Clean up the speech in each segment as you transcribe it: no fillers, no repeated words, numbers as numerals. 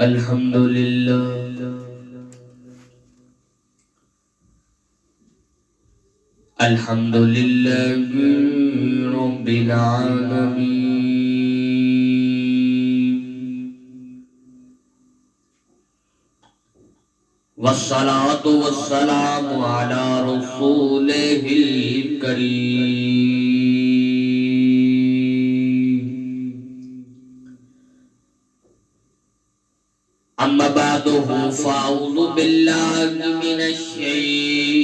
الحمد للہ الحمد للہ رب العالمین والصلاة والسلام على رسوله الكريم اما بعد فاعوذ باللہ من الشیطان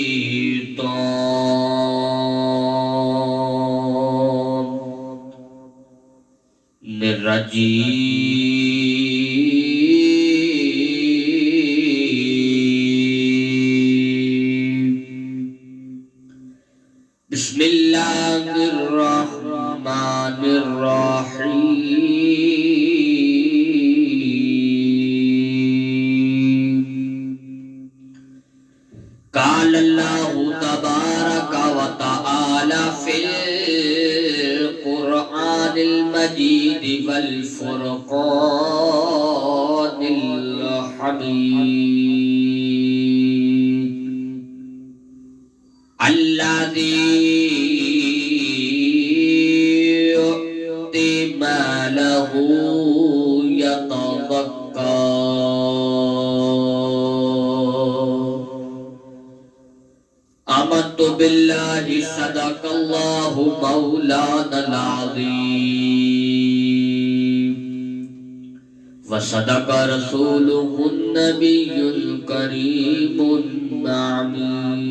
الرجیم بسم اللہ الرحمن الرحیم قال اللہ تبارک و تعالی فی القرآن المجید والفرقان الحمید الذی یؤتی مالہ یتزکیٰ آمنت باللہ صدق اللہ مولانا العظیم وصدق رسولہ النبی الکریم الامین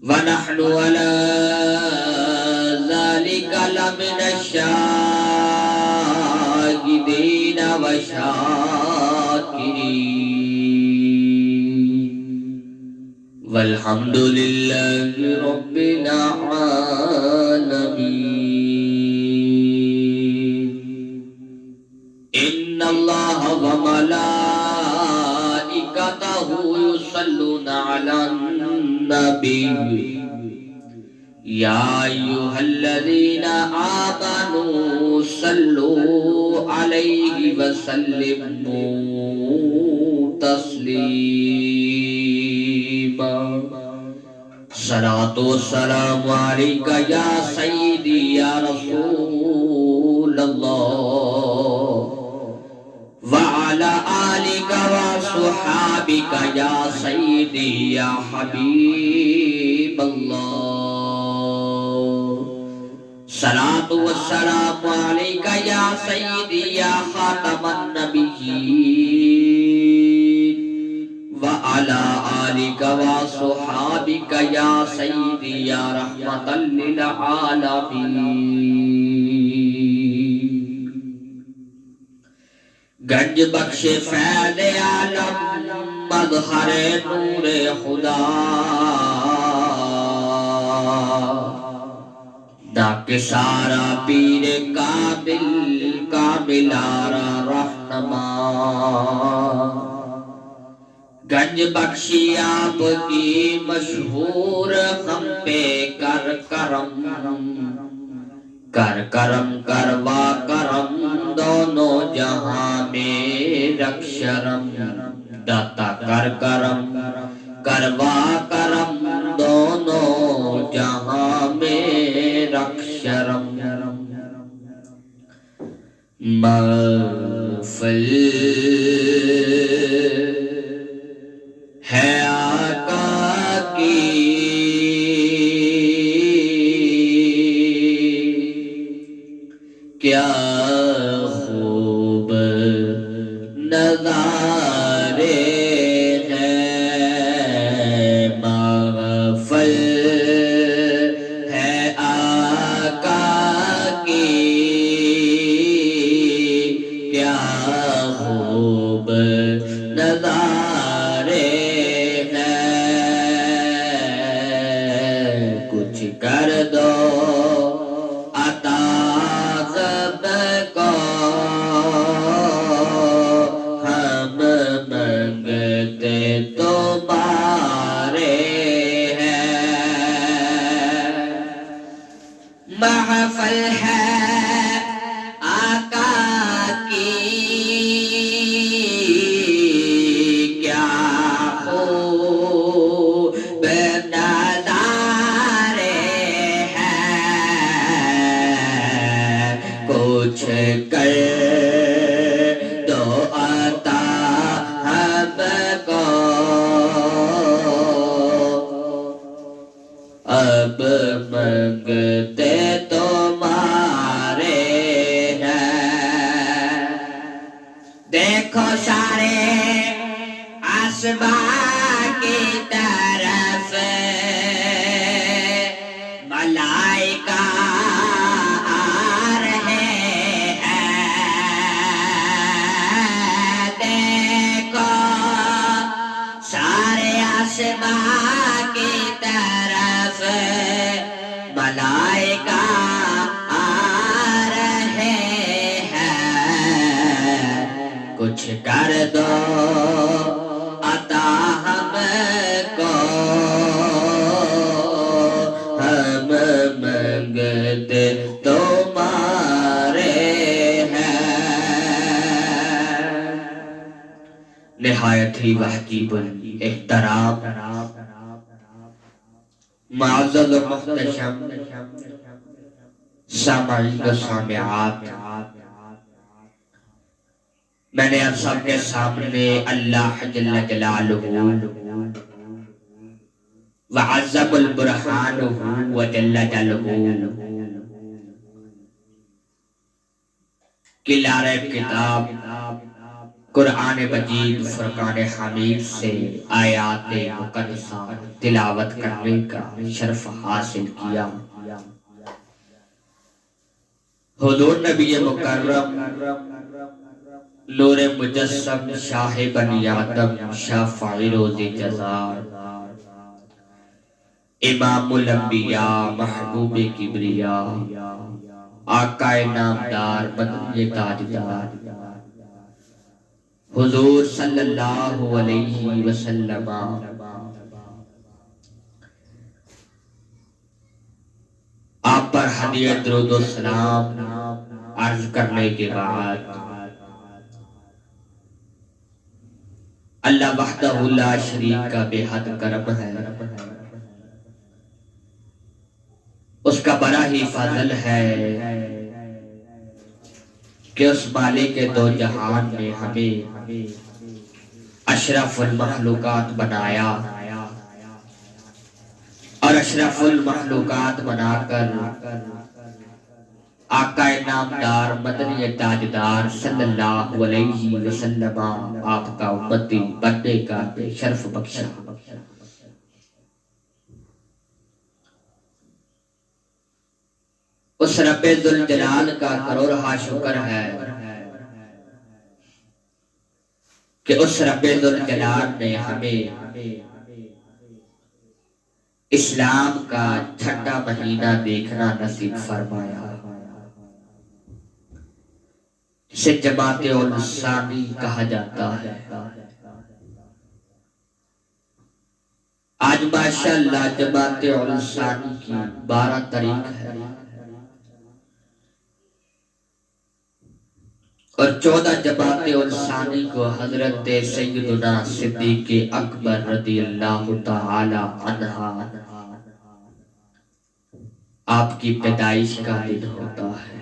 ونحن على ذلك لمن الشاهدين والشاكرين والحمد لله رب العالمين إن الله وملائكته يصلون على النبي يا أيها الذين آمنوا صلوا عليه وسلموا تسليما صلاة والسلام عليك يا سيدي يا رسول الله وعلى آلك وصحابك يا سيدي يا حبيب الله صلاة والسلام عليك يا سيدي يا خاتم النبيين وعلى آلك وصحابك يا سيدي يا رحمة للعالمين گنج بخش فیض عالم مظہر نور خدا ناک سارا پیر کامل کامل آرا رہنما گنج بخشی آپ کی مشہور ہم پہ کر کرم کر کرم کروا کرم دونوں جہاں میں رکھ شرم داتا کر کرم کروا کرم دونوں جہاں میں رکھ شرم محفل ہے آقا کی کیا خوب نظارے ہیں محفل ہے آقا کی کیا خوب نظارے ہیں کچھ کر دو محفل ہے آقا کی کر دو عطا ہم کو، اب منگتے تمہارے ہیں۔ دیکھو سارے آسمان کی طرف ملائکہ آ رہے ہیں، دیکھو سارے آسمان کی طرف ملائکہ آ رہے ہیں، کچھ کر دو عطا ہم کو، ہم منگتے تمہارے ہیں۔ نہایت ہی واجب الاحترام معزز و محتشم سامعین و سامعات، میں نے آپ سب کے سامنے اللہ جل جلالہ وعظم البرہانہ وجل جلالہ کی لارِ کتاب قرآن مجید فرقان حمید سے آیات مقدسہ تلاوت کرنے کا شرف حاصل کیا۔ حضور نبی مکرم نور مجسم شاہ بنی آدم شافع روز جزا، امام الانبیاء محبوب کبریا، آقا نامدار مدنی تاجدار حضور صلی اللہ علیہ وسلم، آپ پر ہدیہ درود و سلام عرض کرنے کے بعد اللہ وحدہ لا شریک کا بے حد کرم ہے، اس کا بڑا ہی فضل ہے کہ اس مالک کے دو جہان میں ہمیں اشرف المخلوقات بنایا، اور اشرف المخلوقات بنا کر آقا نامدار مدنی تاجدار صلی اللہ علیہ وسلم آپ کا امتی بننے کا شرف بخشا۔ اس رب ذوالجلال کا کروڑہا شکر ہے کہ اس رب ذوالجلال نے ہمیں اسلام کا چھٹا مہینہ دیکھنا نصیب فرمایا، جسے جماعت الثانی کہا جاتا ہے۔ آج ماشاءاللہ جماعت الثانی کی 12 تاریخ ہے، اور 14 جماعت الثانی کو حضرت سیدنا صدیق اکبر رضی اللہ تعالی عنہ آپ کی پیدائش کا دن ہوتا ہے۔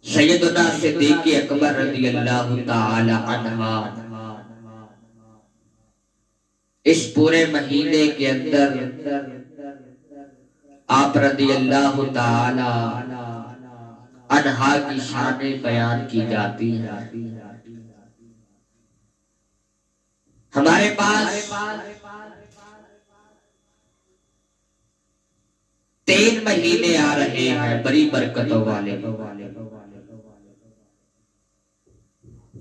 سیدنا صدیق اکبر رضی اللہ تعالی عنہ اس پورے مہینے کے اندر آپ رضی اللہ تعالی عنہ کی شانیں بیان کی جاتی ہیں۔ ہمارے پاس 3 مہینے آ رہے ہیں بڑی برکتوں والے۔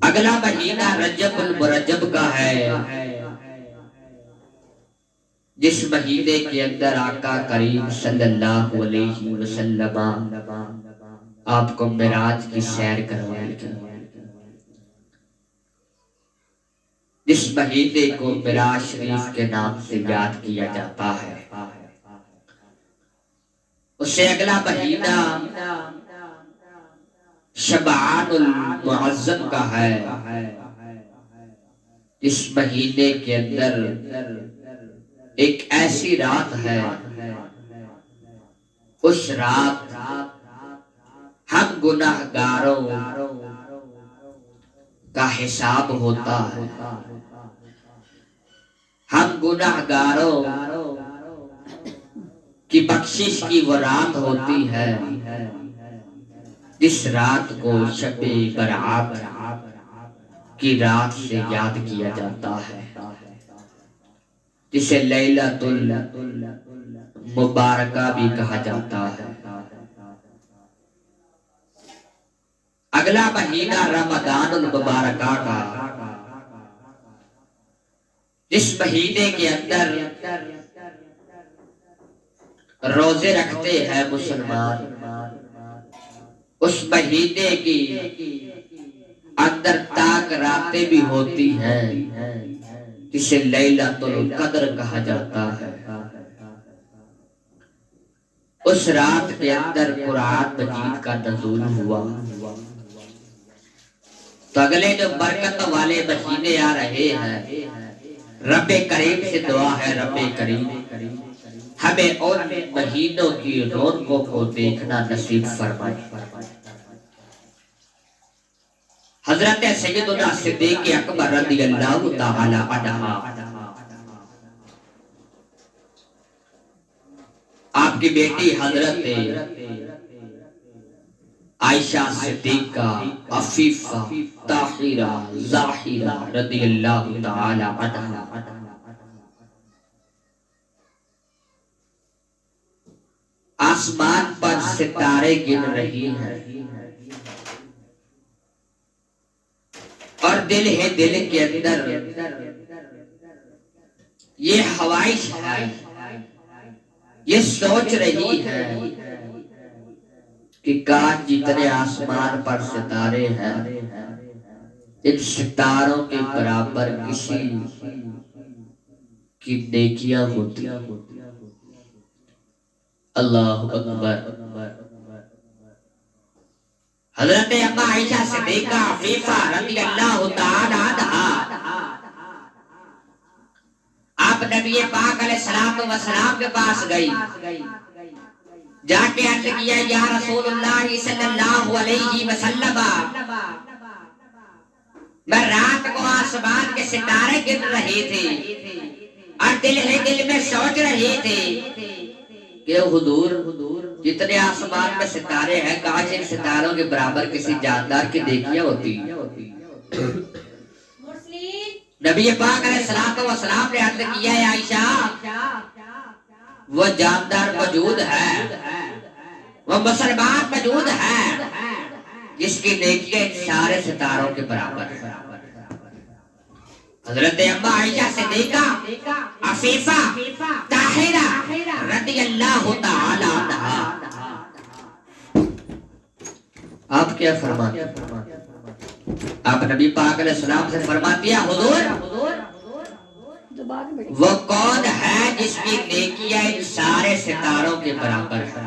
اگلا مہینہ رجب المرجب کا ہے، جس مہینے کے اندر آقا کریم صلی اللہ علیہ وسلم آپ کو معراج کی سیر کروائی گئی، جس مہینے کو معراج شریف کے نام سے یاد کیا جاتا ہے۔ اس سے اگلا مہینہ شعبان المعظم کا ہے، اس مہینے کے اندر ایک ایسی رات ہے، اس رات ہم گناہگاروں کا حساب ہوتا ہے، ہم گناہگاروں کی بخشش کی وہ رات ہوتی ہے جس رات کو شب برات کی رات سے یاد کیا جاتا ہے، جسے لیلۃ المبارکہ بھی کہا جاتا ہے۔ اگلا مہینہ رمضان المبارکہ کا، جس مہینے کے اندر روزے رکھتے ہیں مسلمان، اس مہینے کی اندر تاک راتیں بھی ہوتی ہیں جسے لیلۃ القدر کہا جاتا ہے۔ اس رات کے اندر قرآن مجید کا نزول ہوا۔ تو اگلے جو برکت والے مہینے آ رہے ہیں، رب کریم سے دعا ہے، رب کریم ہمیں ان مہینوں کی رونقوں کو دیکھنا نصیب فرمائے۔ حضرت سیدنا صدیق اکبر رضی اللہ تعالی عنہ، آپ کی بیٹی حضرت عائشہ صدیقہ عفیفہ طاہرہ ظاہرہ رضی اللہ تعالی عنہ آسمان پر ستارے گن رہی ہیں، اور دل ہے دل کے اندر یہ خواہش ہے، یہ سوچ رہی ہے کہ کاش جتنے آسمان پر ستارے ہیں، ان ستاروں کے برابر کسی کی نیکیاں ہوتی۔ اللہ اکبر۔ حضرت اما عائشہ صدیقہ عفیفہ رضی اللہ تعالی عنہا آپ نبی پاک علیہ السلام کے پاس گئی، جا کے عرض کیا، یا رسول اللہ صلی اللہ علیہ وسلم، میں رات کو آسمان کے ستارے گن رہی تھی اور دل ہی دل میں سوچ رہی تھی کہ حضور جتنے آسمان میں ستارے ہیں، کاش ان ستاروں کے برابر کسی جاندار کی نیکیاں ہوتی۔ نبی پاک علیہ السلام نے عرض کیا، ہے عائشہ، وہ جاندار موجود ہے، وہ مسلمان موجود ہے جس کی نیکیاں ان سارے ستاروں کے برابر ہے۔ حضرت اما عائشہ صدیقہ عفیفہ طاہرہ رضی اللہ تعالی عنہا آپ کیا فرماتے ہیں؟ آپ نبی پاک علیہ السلام سے فرماتی ہیں، حضور وہ کون ہے جس کی نیکیاں ان سارے ستاروں کے برابر ہے؟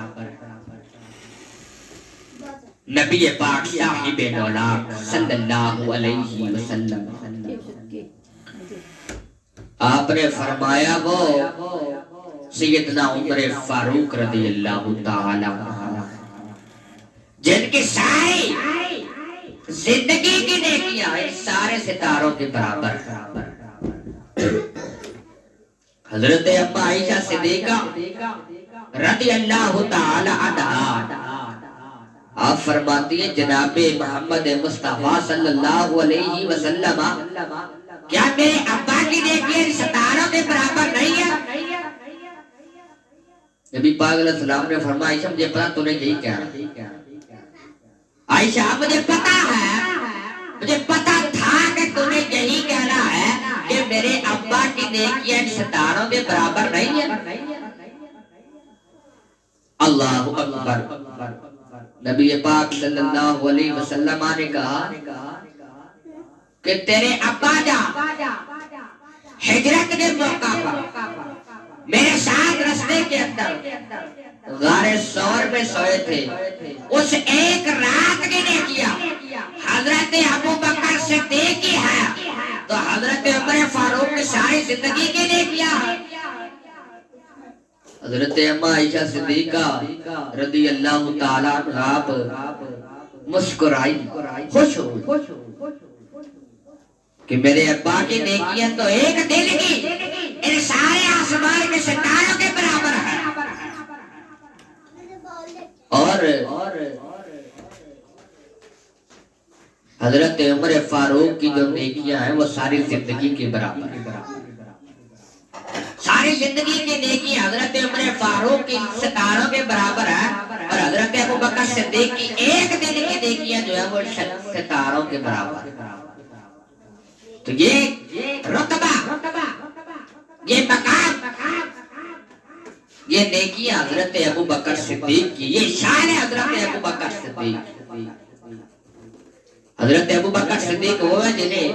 نبی پاک صاحب دولت صلی اللہ علیہ وسلم آپ نے فرمایا، وہ سیدنا عمر فاروق رضی اللہ تعالی عنہ، جن کی ساری زندگی کی نیکیاں ان سارے ستاروں کے برابر۔ حضرت اما عائشہ صدیقہ رضی اللہ تعالی عنہا آپ فرماتی ہیں، جناب محمد مصطفیٰ صلی اللہ علیہ وسلم، کیا میرے ابا کی نیکیاں ستاروں کے برابر نہیں ہے؟ نبی پاک علیہ السلام نے فرمایا، عائشہ مجھے پتا تو نے یہی کہا۔ عائشہ مجھے پتا ہے، مجھے پتا تھا کہ تو نے یہی کہنا ہے کہ میرے ابا کی نیکیاں ستاروں کے برابر نہیں ہے۔ اللہ اکبر۔ نبی پاک صلی اللہ علیہ وسلم نے کہا کہ تیرے ابا جان ہجرت کے موقع پر میرے ساتھ رستے کے اندر غار ثور میں سوئے تھے، اس ایک رات کی نیکیاں حضرت ابو بکر صدیق کی ہے، تو حضرت عمر فاروق کی ساری زندگی کی نیکیاں حضرت اما عائشہ صدیقہ رضی اللہ تعالیٰ عنہا مسکرائی، خوش ہو کہ میرے ابا کی نیکیاں تو ایک دل کی ان سارے آسمان کے ستاروں کے برابر ہے، اور حضرت عمر فاروق کی جو نیکیاں ہیں وہ ساری زندگی کے برابر ہیں، ساری زندگی کی نیکی حضرت عمر فاروق کی ستاروں کے برابر ہے، اور حضرت ابو بکر صدیق کی ایک دن کی نیکیاں جو ہے وہ ستاروں کے برابر ہے۔ تو یہ رتبہ، یہ مقام، یہ نیکیاں حضرت ابو بکر صدیق کی، یہ شان ہے حضرت ابو بکر صدیق۔ حضرت ابو بکر صدیق وہ ہے جنہیں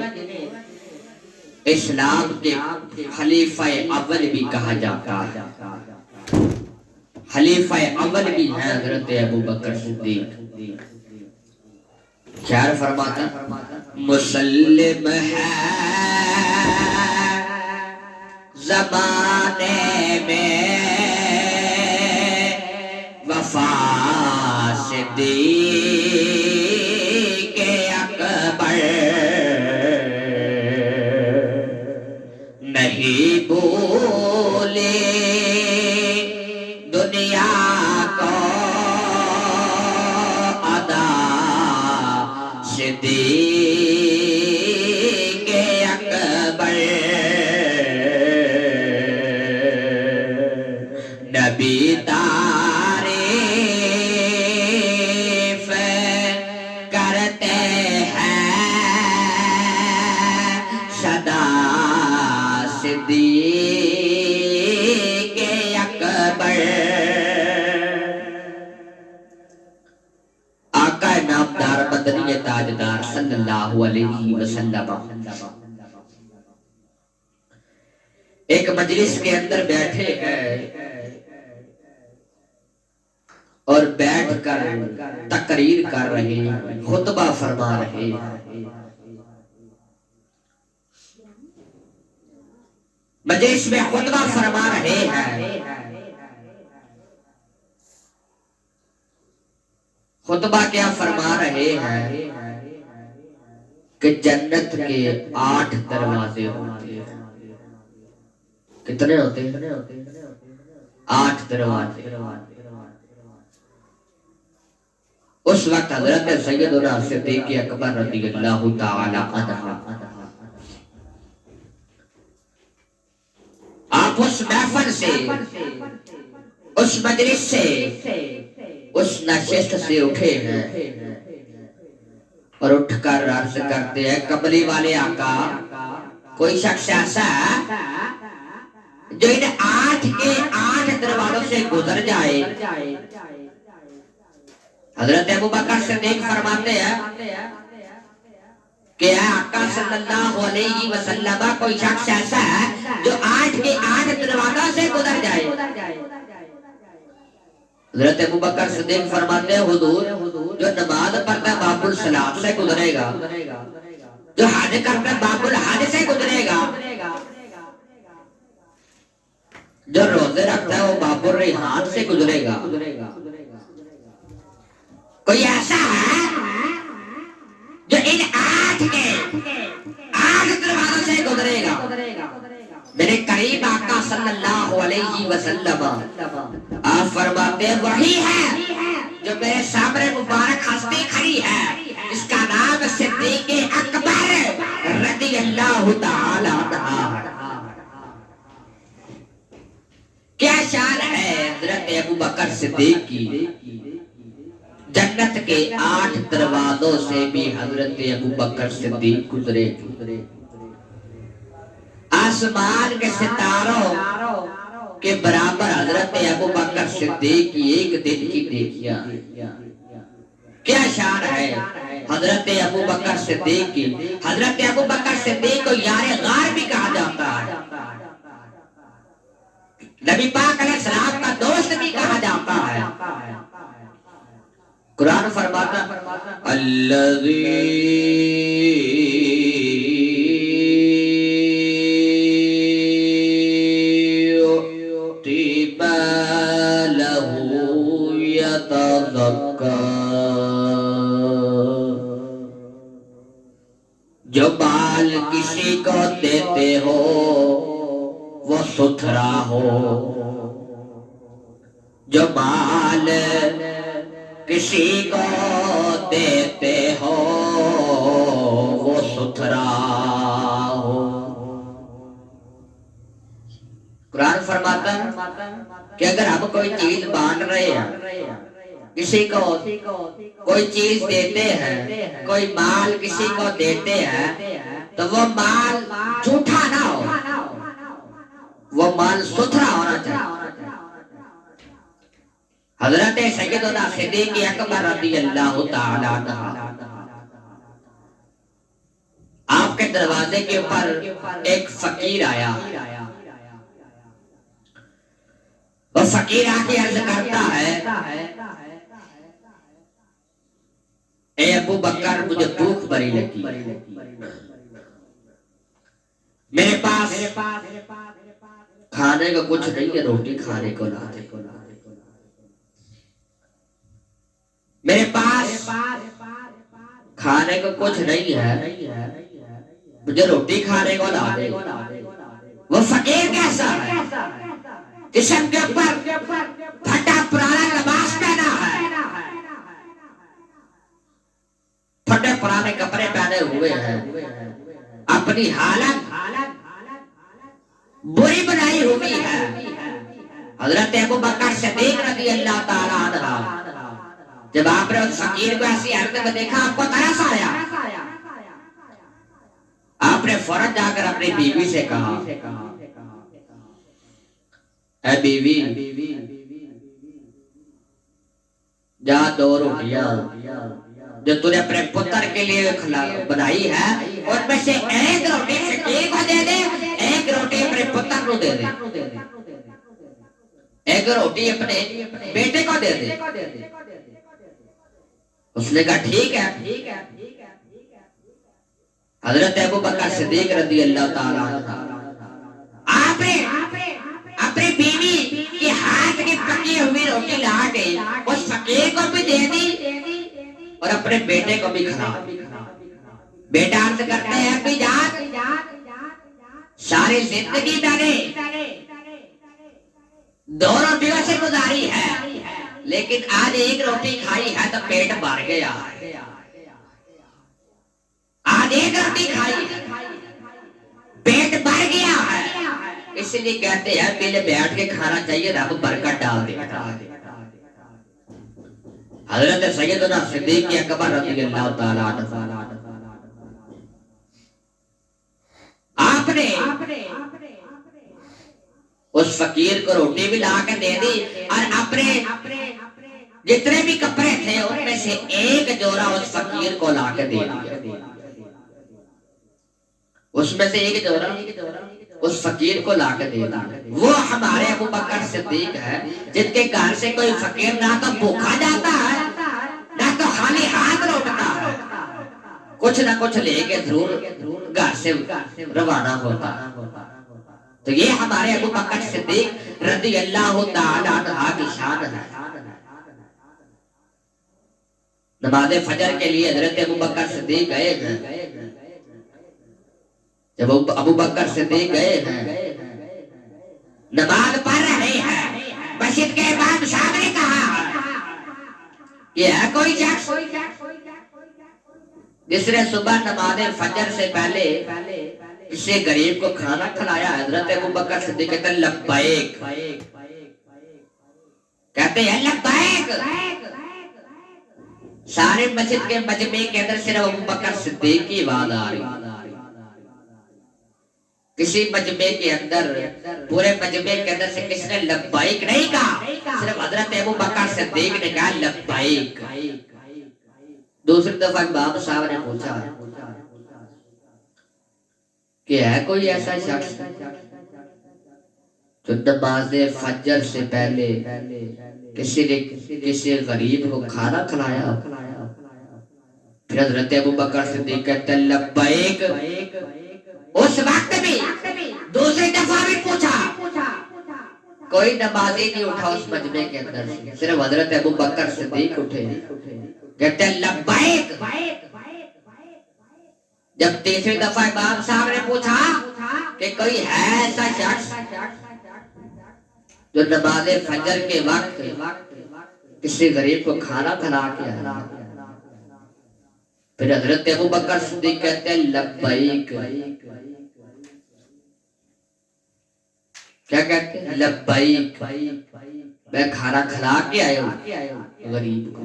اسلام کے خلیفہ اول بھی کہا جاتا ہے، خلیفہ اول بھی ہے حضرت ابو بکر صدیق۔ شاعر فرماتا مسلم ہے زمانے میں وفا صدیق اکبر، نہیں بھولے دنیا کو ادا صدیق اکبر، نبی تعریف کرتے ہیں سدا صدیق اکبر۔ آقا نامدار مدنی تاجدار صلی اللہ علیہ وسلم ایک مجلس کے اندر بیٹھے ہیں اور بیٹھ کر تقریر کر رہے ہیں، خطبہ فرما رہے ہیں۔ مجلس میں خطبہ فرما رہے ہیں، خطبہ کیا فرما رہے ہیں کہ جنت کے 8 دروازے ہوتے ہیں۔ کتنے ہوتے ہیں؟ 8 دروازے۔ اس وقت حضرت سیدنا صدیق اکبر رضی اللہ تعالی عنہ آپ اس محفل سے، اس مجلس سے، اس نشست سے اٹھے ہیں اور اٹھ کر عرض کرتے ہیں کملی والے آقا، کوئی شخص ایسا جو ان 8 کے 8 دروازوں سے گزر جائے۔ حضرت ابو بکر صدیق فرماتے ہیں کہ اے آقا صلی اللہ علیہ وسلم، کوئی شخص ایسا ہے جو 8 کے 8 دروازوں سے گزر جائے۔ حضرت ابو بکر صدیق فرماتے ہیں حضور، جو نماز پڑھتا ہے باب الصلاۃ سے گزرے گا، جو حج کرتا ہے باب الحج سے گزرے گا، جو روزے رکھتا ہے وہ باب الریحان سے گزرے گا۔ کوئی ایسا ہے جو ان 8 کے 8 دروازوں سے گزرے گا۔ میرے قریب آقا صلی اللہ علیہ وسلم آپ فرماتے ہیں وہی ہے جو میرے سامنے مبارک ہستی کھڑی ہے، اس کا نام صدیق اکبر رضی اللہ تعالی عنہ۔ کیا شان ہے حضرت ابو بکر صدیق کی، جنت کے 8 دروازوں سے بھی حضرت ابو بکر صدیق گزرے۔ آسمان کے ستاروں کے برابر حضرت ابو بکر صدیق کی ایک دن کی نیکیاں۔ کیا شان ہے حضرت ابو بکر صدیق کی۔ حضرت ابو بکر صدیق کو یار غار بھی کہا جاتا ہے، نبی پاک علیہ السلام کا دوست بھی کہا جاتا ہے۔ قرآن فرماتا الذی یؤتی تزکا، جو مال کسی کو دیتے ہو وہ ستھرا ہو، جو مال کسی کو دیتے ہو وہ ستھرا ہو۔ قرآن فرماتا ہے کہ اگر ہم کوئی چیز بانٹ رہے ہیں، کسی کو کوئی چیز دیتے ہیں، کوئی مال کسی کو دیتے ہیں، تو وہ مال جھوٹا نہ ہو، وہ مال ستھرا ہونا چاہیے۔ حضرت سیدنا صدیق اکبر رضی اللہ تعالی عنہ آپ کے دروازے کے اوپر ایک فقیر آیا، وہ فقیر آ کے عرض کرتا ہے، اے ابو بکر مجھے بھوک بڑی لگی، میرے پاس کھانے کو کچھ نہیں ہے، روٹی کھانے کو لا دے، میرے پاس کھانے کو کچھ نہیں ہے، مجھے روٹی کھانے کو لا دے۔ وہ فقیر کیسا ہے؟ جسم کے اوپر پھٹا پرانا لباس پہنا ہے، پھٹے پرانے کپڑے پہنے ہوئے ہیں، اپنی حالت بری بنائی ہوئی ہے۔ حضرت ابو بکر صدیق رضی اللہ تعالی عنہ جب آپ نے اس فقیر کو ایسی حالت میں دیکھا، آپ کو ترس آیا، آپ نے فوراً جا کر اپنی بیوی سے کہا، اے بیوی جا دو روٹیاں جو تو نے اپنے پتر کے لیے بنائی ہے، ان میں سے ایک روٹی فقیر کو دے دے، ایک روٹی اپنے پتر کو دے دے، ایک روٹی اپنے بیٹے کو دے دے۔ اس نے کہا ٹھیک ہے۔ حضرت ابو بکر صدیق رضی اللہ تعالیٰ عنہ آپ نے اپنی بیوی کے ہاتھ کی پکی ہوئی روٹی لا کے اس فقیر کو بھی دے دی اور اپنے بیٹے کو بھی کھلا دی۔ بیٹا عرض کرتے ہیں ابی جان، ساری زندگی میں نے دو روٹیوں سے گزاری ہے، لیکن آج ایک روٹی کھائی ہے تو پیٹ بھر گیا، آج ایک روٹی کھائی پیٹ بھر گیا ہے، اس لیے کہتے ہیں پہلے بیٹھ کے کھانا چاہیے، رب برکت ڈال دیتا ہے۔ حضرت سیدنا صدیق اکبر رضی اللہ تعالیٰ عنہ آپ نے اس فقیر کو روٹی بھی لا کے دے دی اور اپنے جتنے بھی کپڑے تھے ان میں سے ایک جوڑا اس فقیر کو لا کے دے دیا، اس میں سے ایک جوڑا اس فقیر کو لا کے دے دیا۔ وہ ہمارے ابو بکر صدیق ہے جن کے گھر سے کوئی فقیر نہ تو بھوکا جاتا ہے نہ تو خالی ہاتھ لوٹتا ہے، کچھ نہ کچھ لے کے ضرور گھر سے روانہ ہوتا ہے۔ تو یہ ہمارے ابو بکر صدیق رضی اللہ تعالیٰ عنہ کی شان ہے۔ نماز فجر کے لیے حضرت ابو بکر صدیق گئے ہیں، جب ابو بکر صدیق گئے ہیں نماز پڑھ رہے ہیں، مسجد کے امام صاحب نے کہا یہ ہے کوئی شخص جس نے صبح نماز فجر سے پہلے کسی غریب کو کھانا کھلایا؟ حضرت ابو بکر صدیق کہتے ہیں لبیک، کہتے ہیں لبیک۔ سارے مسجد کے مجمع کے اندر صرف ابو بکر صدیق کی آواز آ رہی، کسی مجمع کے اندر پورے مجمع کے اندر سے کس نے لبیک نہیں کہا، صرف حضرت ابو بکر صدیق نے کہا لبیک۔ دوسری دفعہ امام صاحب نے پوچھا کہ ہے کوئی ایسا شخص جو نماز فجر سے پہلے کسی غریب کو کھانا کھلایا؟ پھر حضرت ابو بکر صدیق کہتے ہیں لبیک۔ اس وقت بھی دوسری دفعہ بھی پوچھا کوئی نمازی نہیں اٹھا اس مجمع کے اندر سے، صرف حضرت ابو بکر صدیق اٹھے، کہتے ہیں لبیک۔ جب تیسری دفعہ امام صاحب نے پوچھا کہ کوئی ہے ایسا شخص جو نماز فجر کے وقت کسی غریب کو کھانا کھلا کے آیا، پھر حضرت ابو بکر صدیق کہتے ہیں لبیک۔ کیا کہتے ہیں؟ لبیک، میں کھانا کھلا کے آیا ہوں غریب کو۔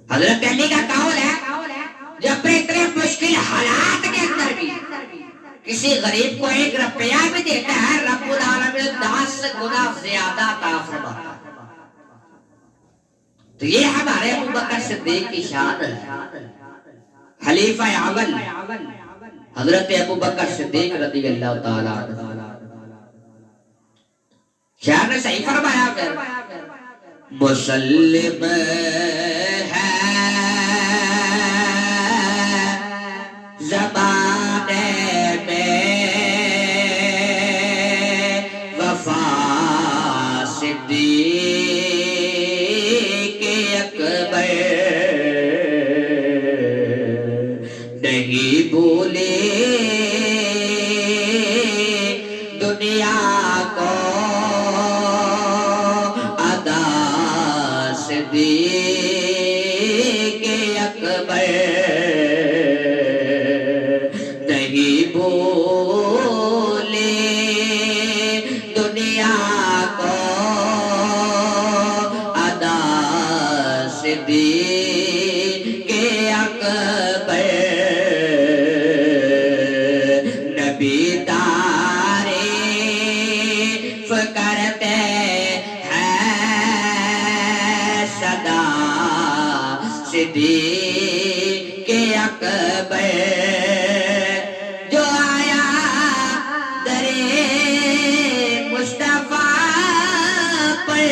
حضرت علی کا قول ہے جب اتنے مشکل حالات کے اندر بھی کسی غریب کو 1 روپیہ بھی دیتا ہے، رب العالمین 10 گنا زیادہ عطا فرماتا ہے۔ تو یہ ہمارے ابو بکر صدیق کی شان ہے، خلیفہ اول حضرت ابو بکر صدیق رضی اللہ تعالیٰ عنہ۔ شاعر نے صحیح فرمایا پھر مسلم ہے زمانے میں وفا صدیق اکبر نہیں بھولے دنیا کو صدیق اکبر نہیں بھولے دنیا کو ادا صدیق اکبر نبی تعریف کرتے صدیق اکبر جو آیا در مصطفیٰ پر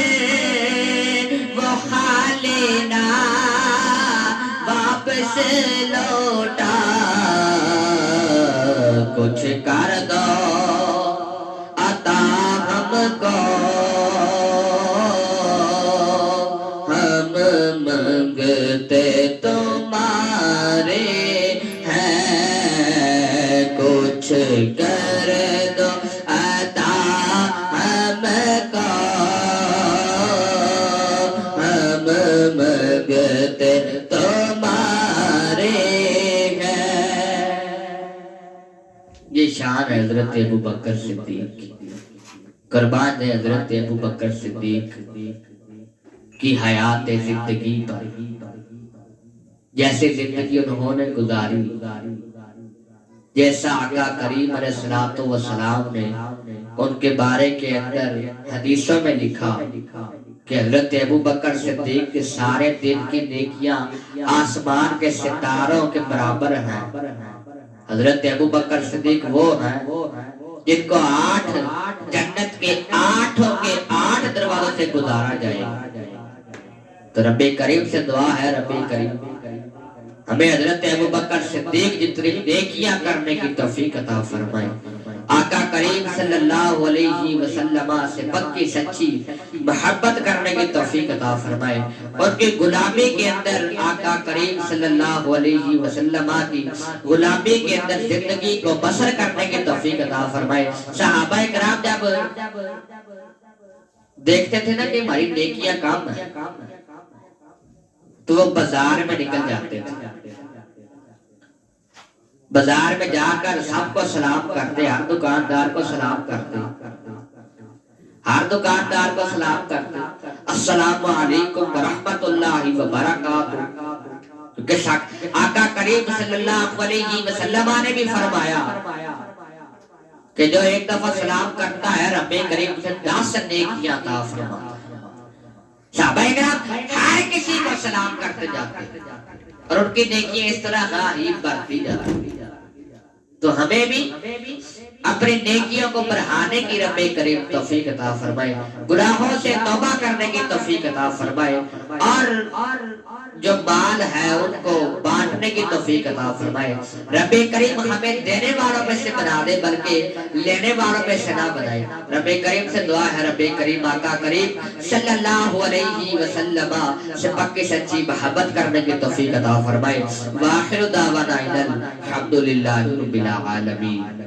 وہ خالی نہ واپس لوٹا کچھ کر دو عطا ہم کو مانگتے تمہارے ہیں کچھ کر دو عطا ہم کو ہم مانگتے تمہارے ہیں۔ یہ شان ہے حضرت ابو بکر صدیق، قربان ہے حضرت ابو بکر صدیق کی حیات زندگی پر، جیسے زندگی انہوں نے گزاری، جیسا آقا کریم علیہ السلام نے ان کے بارے کے اندر حدیثوں میں لکھا کہ حضرت ابو بکر صدیق کے سارے دن کی نیکیاں آسمان کے ستاروں کے برابر ہیں۔ حضرت ابو بکر صدیق وہ ہیں جن کو 8 جنت کے 8 دروازوں سے گزارا جائے گا۔ تو رب کریم سے دعا ہے، رب کریم ہمیں حضرت ابو بکر صدیق جتنی نیکیاں کرنے کی توفیق عطا فرمائے، آقا کریم صلی اللہ علیہ وسلم سے پکی سچی محبت کرنے کی توفیق عطا فرمائے، ان کی غلامی کے اندر آقا کریم صلی اللہ علیہ وسلم کی غلامی کے اندر زندگی کو بسر کرنے کی توفیق عطا فرمائے۔ صحابہ کرام جب دیکھتے تھے نا کہ ہماری نیکیاں کام ہے تو وہ بازار میں نکل جاتے تھے، بازار میں جا کر سب کو سلام کرتے، ہر دکاندار کو سلام کرتے، ہر دکاندار کو سلام کرتے، السلام علیکم ورحمت اللہ وبرکاتہ۔ کیونکہ آقا کریم صلی اللہ علیہ وسلم نے بھی فرمایا کہ جو ایک دفعہ سلام کرتا ہے رب کریم سے 10 نیکیاں عطا فرماتا ہے۔ صحابہ کرام ہر کسی کو سلام کرتے جاتے اور ان کی نیکیاں اس طرح غریب بڑھتی جاتی۔ تو ہمیں بھی اپنی نیکیوں کو بڑھانے کی رب کریم توفیق عطا فرمائے، گناہوں سے توبہ کرنے کی توفیق عطا فرمائے، اور جو مال ہے ان کو بانٹنے کی توفیق عطا فرمائے۔ رب کریم ہمیں دینے والوں میں سے بنا دے بلکہ لینے والوں میں سے نہ بنائے۔ رب کریم سے دعا ہے رب کریم آقا کریم صلی اللہ علیہ وسلم سے پکی سچی محبت کرنے کی توفیق عطا فرمائے۔ وآخر دعوانا الحمدللہ رب العالمین۔